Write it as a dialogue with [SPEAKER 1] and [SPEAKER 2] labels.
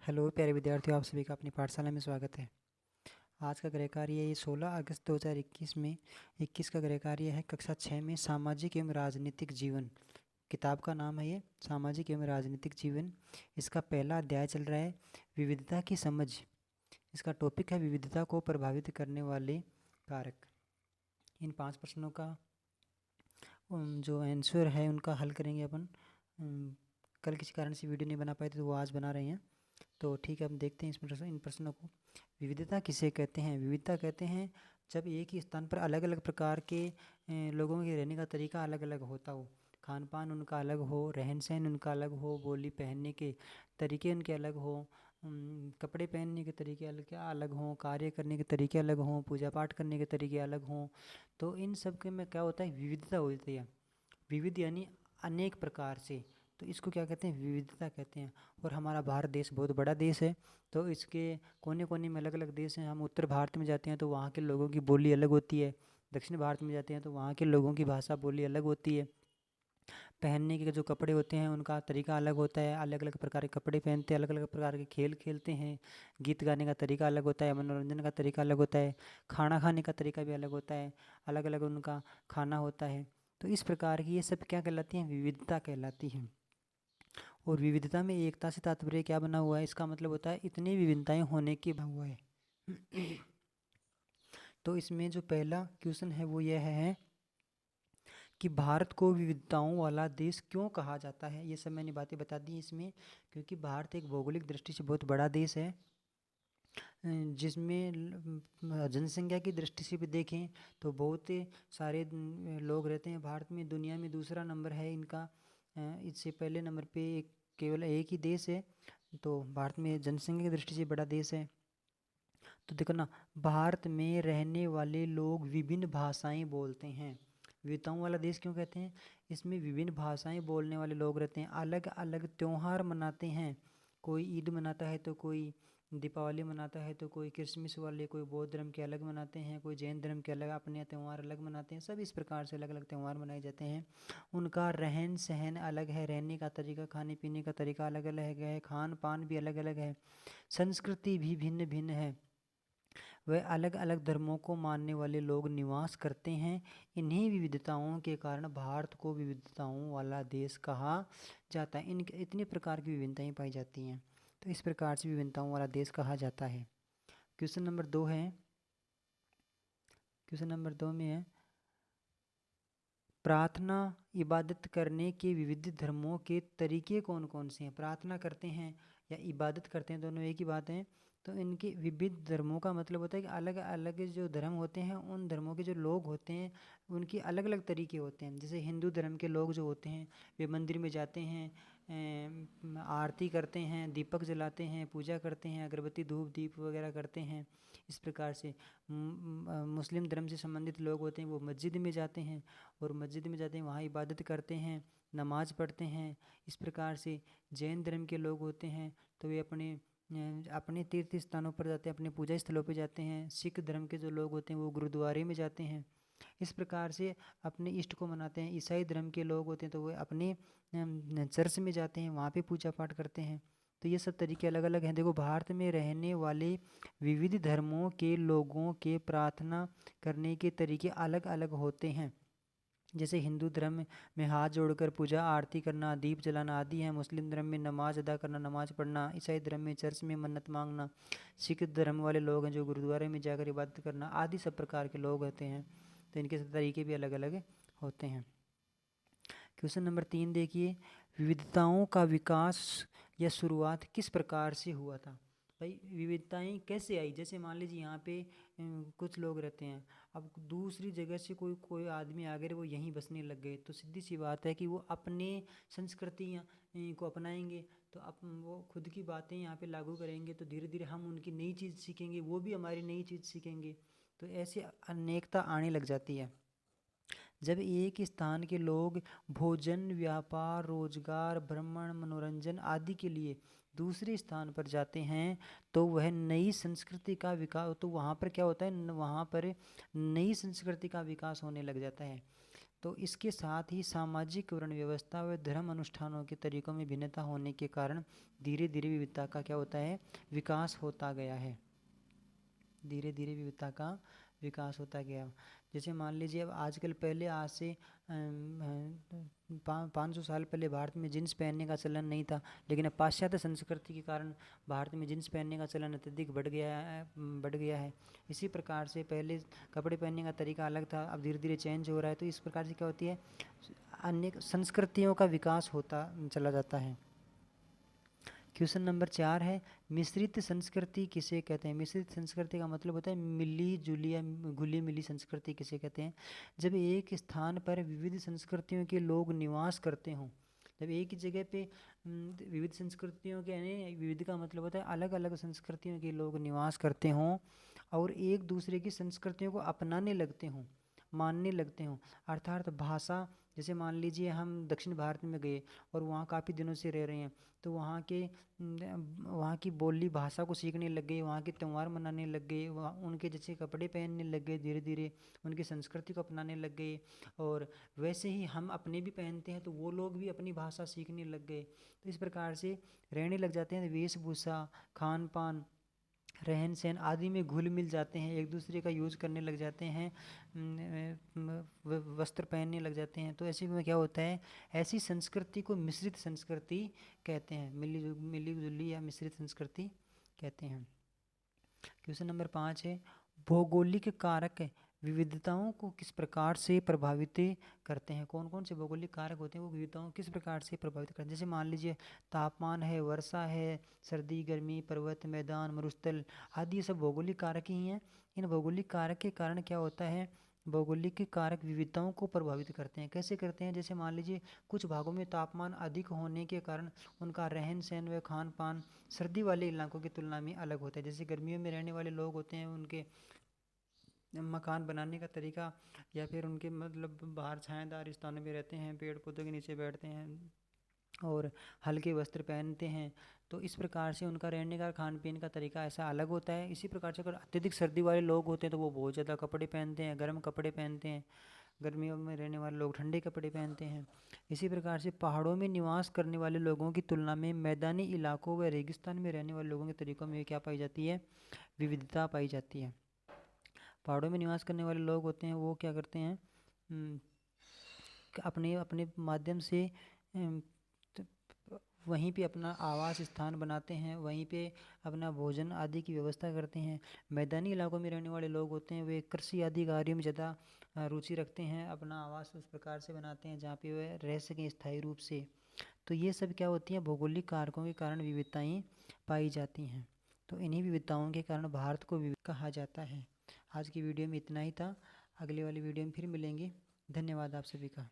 [SPEAKER 1] Hello प्यारे विद्यार्थियों, आप सभी का अपनी पाठशाला में स्वागत है। आज का गृह कार्य ये 16 अगस्त 2021 में 21 का गृह कार्य है कक्षा 6 में सामाजिक एवं राजनीतिक जीवन। किताब का नाम है ये सामाजिक एवं राजनीतिक जीवन। इसका पहला अध्याय चल रहा है विविधता की समझ। इसका टॉपिक है विविधता को प्रभावित करने वाले कारक। इन 5 प्रश्नों का जो आंसर है उनका हल करेंगे अपन। कल किसी कारण से वीडियो नहीं बना पाए थे तो वो आज बना रहे हैं। तो ठीक है, हम देखते हैं इन प्रश्नों को। विविधता किसे कहते हैं? विविधता कहते हैं जब एक ही स्थान पर अलग अलग प्रकार के लोगों के रहने का तरीका अलग अलग होता हो, खान पान उनका अलग हो, रहन सहन उनका अलग हो, बोली पहनने के तरीके उनके अलग हो, कपड़े पहनने के तरीके अलग अलग हों, कार्य करने के तरीके अलग हों, पूजा पाठ करने के तरीके अलग हों। तो इन सब के में क्या होता है, विविधता होती है। विविध यानी अनेक प्रकार से, तो इसको क्या कहते हैं, विविधता कहते हैं। और हमारा भारत देश बहुत बड़ा देश है, तो इसके कोने कोने में अलग अलग देश हैं। हम उत्तर भारत में जाते हैं तो वहाँ के लोगों की बोली अलग होती है, दक्षिण भारत में जाते हैं तो वहाँ के लोगों की भाषा बोली अलग होती है। पहनने के जो कपड़े होते हैं उनका तरीका अलग होता है, अलग अलग प्रकार के कपड़े पहनते हैं, अलग अलग प्रकार के खेल खेलते हैं, गीत गाने का तरीका अलग होता है, मनोरंजन का तरीका अलग होता है, खाना खाने का तरीका भी अलग होता है, अलग अलग उनका खाना होता है। तो इस प्रकार की ये सब क्या कहलाती हैं, विविधता कहलाती हैं। और विविधता में एकता से तात्पर्य क्या बना हुआ है, इसका मतलब होता है इतनी विभिन्नताएं होने के बना हुआ है। तो इसमें जो पहला क्वेश्चन है वो यह है कि भारत को विविधताओं वाला देश क्यों कहा जाता है। ये सब मैंने बातें बता दी इसमें, क्योंकि भारत एक भौगोलिक दृष्टि से बहुत बड़ा देश है, जिसमें जनसंख्या की दृष्टि से भी देखें तो बहुत सारे लोग रहते हैं भारत में। दुनिया में दूसरा नंबर है इनका, इससे पहले नंबर पे केवल एक ही देश है। तो भारत में जनसंख्या की दृष्टि से बड़ा देश है। तो देखो ना, भारत में रहने वाले लोग विभिन्न भाषाएं बोलते हैं। विविधताओं वाला देश क्यों कहते हैं, इसमें विभिन्न भाषाएं बोलने वाले लोग रहते हैं, अलग अलग त्योहार मनाते हैं। कोई ईद मनाता है तो कोई दीपावली मनाता है, तो कोई क्रिसमस वाले, कोई बौद्ध धर्म के अलग मनाते हैं, कोई जैन धर्म के अलग अपने त्यौहार अलग मनाते हैं। सब इस प्रकार से अलग अलग त्यौहार मनाए जाते हैं। उनका रहन सहन अलग है, रहने का तरीका, खाने पीने का तरीका अलग अलग है, खान पान भी अलग अलग है, संस्कृति भी भिन्न भिन्न है। वह अलग अलग धर्मों को मानने वाले लोग निवास करते हैं। इन्हीं विविधताओं के कारण भारत को विविधताओं वाला देश कहा जाता है। इन इतनी प्रकार की विभिन्नताएं पाई जाती हैं, तो इस प्रकार से विभिन्नताओं वाला देश कहा जाता है। क्वेश्चन नंबर 2 है, क्वेश्चन नंबर 2 में है प्रार्थना इबादत करने के विविध धर्मों के तरीके कौन कौन से हैं। प्रार्थना करते हैं या इबादत करते हैं, दोनों एक ही बात है। तो इनके विविध धर्मों का मतलब होता है कि अलग अलग जो धर्म होते हैं उन धर्मों के जो लोग होते हैं उनकी अलग अलग तरीके होते हैं। जैसे हिंदू धर्म के लोग जो होते हैं वे मंदिर में जाते हैं, आरती करते हैं, दीपक जलाते हैं, पूजा करते हैं, अगरबत्ती धूप दीप वगैरह करते हैं। इस प्रकार से मुस्लिम धर्म से संबंधित लोग होते हैं वो मस्जिद में जाते हैं, और मस्जिद में जाते हैं वहाँ इबादत करते हैं, नमाज पढ़ते हैं। इस प्रकार से जैन धर्म के लोग होते हैं तो वे अपने तीर्थ स्थानों पर जाते हैं, अपने पूजा स्थलों पर जाते हैं। सिख धर्म के जो लोग होते हैं वो गुरुद्वारे में जाते हैं, इस प्रकार से अपने इष्ट को मनाते हैं। ईसाई धर्म के लोग होते हैं तो वे अपने चर्च में जाते हैं, वहाँ पे पूजा पाठ करते हैं। तो ये सब तरीके अलग अलग हैं। देखो, भारत में रहने वाले विविध धर्मों के लोगों के प्रार्थना करने के तरीके अलग अलग होते हैं। जैसे हिंदू धर्म में हाथ जोड़कर पूजा आरती करना, दीप जलाना आदि है। मुस्लिम धर्म में नमाज अदा करना, नमाज पढ़ना। ईसाई धर्म में चर्च में मन्नत मांगना। सिख धर्म वाले लोग हैं जो गुरुद्वारे में जाकर इबादत करना आदि सब प्रकार के लोग होते हैं। तो इनके तरीके भी अलग अलग होते हैं। क्वेश्चन नंबर 3 देखिए, विविधताओं का विकास या शुरुआत किस प्रकार से हुआ था। भाई, विविधताएं कैसे आई। जैसे मान लीजिए यहाँ पे कुछ लोग रहते हैं, अब दूसरी जगह से कोई कोई आदमी आ गए, वो यहीं बसने लग गए, तो सीधी सी बात है कि वो अपने संस्कृति को अपनाएंगे। तो अब वो खुद की बातें यहाँ पे लागू करेंगे, तो धीरे धीरे हम उनकी नई चीज़ सीखेंगे, वो भी हमारी नई चीज़ सीखेंगे। तो ऐसे अनेकता आने लग जाती है। जब एक स्थान के लोग भोजन, व्यापार, रोजगार, भ्रमण, मनोरंजन आदि के लिए दूसरे स्थान पर जाते हैं तो वह नई संस्कृति का विकास, तो वहाँ पर क्या होता है, वहाँ पर नई संस्कृति का विकास होने लग जाता है। तो इसके साथ ही सामाजिक वर्ण व्यवस्था व धर्म अनुष्ठानों के तरीकों में भिन्नता होने के कारण धीरे धीरे विविधता का क्या होता है, विकास होता गया है। धीरे धीरे विविधता का विकास होता गया। जैसे मान लीजिए अब आजकल, पहले आज से 500 साल पहले भारत में जींस पहनने का चलन नहीं था, लेकिन अब पाश्चात्य संस्कृति के कारण भारत में जींस पहनने का चलन अत्यधिक बढ़ गया है। इसी प्रकार से पहले कपड़े पहनने का तरीका अलग था, अब धीरे धीरे चेंज हो रहा है। तो इस प्रकार से क्या होती है, अन्य संस्कृतियों का विकास होता चला जाता है। क्वेश्चन नंबर 4 है, मिश्रित संस्कृति किसे कहते हैं? मिश्रित संस्कृति का मतलब होता है मिली जुली या घुली मिली संस्कृति किसे कहते हैं? जब एक स्थान पर विविध संस्कृतियों के लोग निवास करते हों, जब एक ही जगह पे विविध संस्कृतियों के, यानी विविध का मतलब होता है अलग अलग संस्कृतियों के लोग निवास करते हों और एक दूसरे की संस्कृतियों को अपनाने लगते हों, मानने लगते हों। अर्थात भाषा, जैसे मान लीजिए हम दक्षिण भारत में गए और वहाँ काफ़ी दिनों से रह रहे हैं, तो वहाँ की बोली भाषा को सीखने लग गए, वहाँ के त्यौहार मनाने लग गए, वहाँ उनके जैसे कपड़े पहनने लग गए, धीरे धीरे उनकी संस्कृति को अपनाने लग गए। और वैसे ही हम अपने भी पहनते हैं तो वो लोग भी अपनी भाषा सीखने लग गए। तो इस प्रकार से रहने लग जाते हैं, वेशभूषा, खान पान, रहन सहन आदि में घुल मिल जाते हैं, एक दूसरे का यूज़ करने लग जाते हैं, वस्त्र पहनने लग जाते हैं। तो ऐसे में क्या होता है, ऐसी संस्कृति को मिश्रित संस्कृति कहते हैं, मिली जुली या मिश्रित संस्कृति कहते हैं। क्वेश्चन नंबर 5 है, भौगोलिक कारक विविधताओं को किस प्रकार से प्रभावित करते हैं? कौन कौन से भौगोलिक कारक होते हैं वो विविधताओं को किस प्रकार से प्रभावित करते हैं? जैसे मान लीजिए तापमान है, वर्षा है, सर्दी गर्मी, पर्वत मैदान, मरुस्थल आदि, ये सब भौगोलिक कारक ही हैं। इन भौगोलिक कारक के कारण क्या होता है, भौगोलिक कारक विविधताओं को प्रभावित करते हैं। कैसे करते हैं? जैसे मान लीजिए कुछ भागों में तापमान अधिक होने के कारण उनका रहन सहन व खान पान सर्दी वाले इलाकों की तुलना में अलग होता है। जैसे गर्मियों में रहने वाले लोग होते हैं, उनके मकान बनाने का तरीका या फिर उनके मतलब बाहर छायादार स्थानों में रहते हैं, पेड़ पौधों के नीचे बैठते हैं और हल्के वस्त्र पहनते हैं। तो इस प्रकार से उनका रहने का, खान पीन का तरीका ऐसा अलग होता है। इसी प्रकार से अगर अत्यधिक सर्दी वाले लोग होते हैं तो वो बहुत ज़्यादा कपड़े पहनते हैं, गर्म कपड़े पहनते हैं। गर्मियों में रहने वाले लोग ठंडे कपड़े पहनते हैं। इसी प्रकार से पहाड़ों में निवास करने वाले लोगों की तुलना में मैदानी इलाकों व रेगिस्तान में रहने वाले लोगों के तरीकों में क्या पाई जाती है, विविधता पाई जाती है। पहाड़ों में निवास करने वाले लोग होते हैं वो क्या करते हैं, अपने अपने माध्यम से वहीं पे अपना आवास स्थान बनाते हैं, वहीं पे अपना भोजन आदि की व्यवस्था करते हैं। मैदानी इलाकों में रहने वाले लोग होते हैं वे कृषि आदि कार्यों में ज़्यादा रुचि रखते हैं, अपना आवास उस प्रकार से बनाते हैं जहाँ पे वे रह सकें स्थायी रूप से। तो ये सब क्या होती हैं, भौगोलिक कारकों के कारण विविधताएँ पाई जाती हैं। तो इन्हीं विविधताओं के कारण भारत को विविध कहा जाता है। आज की वीडियो में इतना ही था, अगले वाली वीडियो में फिर मिलेंगे। धन्यवाद आप सभी का।